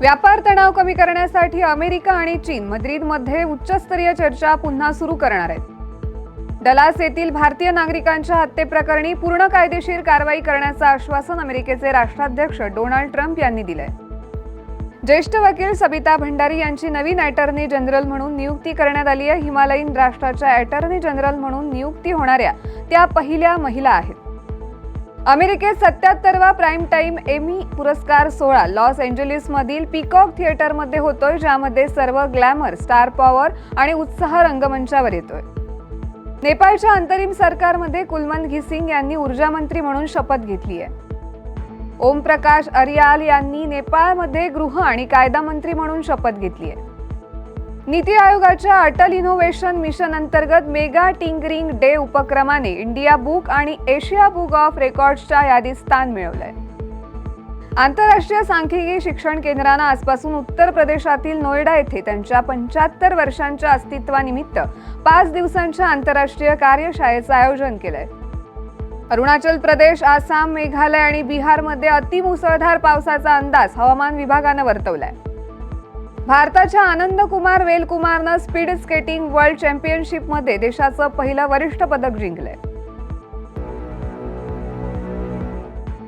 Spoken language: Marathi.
व्यापार तणाव कमी करण्यासाठी अमेरिका आणि चीन माद्रिदमध्ये उच्चस्तरीय चर्चा पुन्हा सुरू करणार आहेत। डलास येथील भारतीय नागरिकांच्या हत्येप्रकरणी पूर्ण कायदेशीर कारवाई करण्याचं आश्वासन अमेरिकेचे राष्ट्राध्यक्ष डोनाल्ड ट्रम्प यांनी दिलंय। ज्येष्ठ वकील सबिता भंडारी यांची नवीन अटॉर्नी जनरल म्हणून नियुक्ती करण्यात आली आहे। हिमालयीन राष्ट्राच्या अटॉर्नी जनरल म्हणून नियुक्ती होणाऱ्या त्या पहिल्या महिला आहेत। अमेरिकेत 77वा प्राइम टाइम एमी पुरस्कार सोहळा लॉस एंजेलिसमधील पीकॉक थिएटरमध्ये होतोय, ज्यामध्ये सर्व ग्लॅमर, स्टार पॉवर आणि उत्साह रंगमंचावर येतोय। नेपाळच्या अंतरिम सरकारमध्ये कुलमन घिसिंग यांनी ऊर्जा मंत्री म्हणून शपथ घेतली आहे। ओम प्रकाश अरियाल यांनी नेपाळमध्ये गृह आणि कायदा मंत्री म्हणून शपथ घेतली आहे। नीती आयोगाच्या अटल इनोव्हेशन मिशन अंतर्गत मेगा टिंकरिंग डे उपक्रमाने इंडिया बुक आणि एशिया बुक ऑफ रेकॉर्ड्सच्या यादीत स्थान मिळवलंय। आंतरराष्ट्रीय सांख्यिकी शिक्षण केंद्रानं आजपासून उत्तर प्रदेशातील नोएडा येथे त्यांच्या 75 वर्षांच्या अस्तित्वानिमित्त 5 दिवसांच्या आंतरराष्ट्रीय कार्यशाळेचं आयोजन केलंय। अरुणाचल प्रदेश, आसाम, मेघालय आणि बिहारमध्ये अतिमुसळधार पावसाचा अंदाज हवामान विभागानं वर्तवलाय। भारताच्या Anand Kumar वेलकुमारनं speed skating world चॅम्पियनशिपमध्ये देशाचं पहिलं वरिष्ठ पदक जिंकलंय।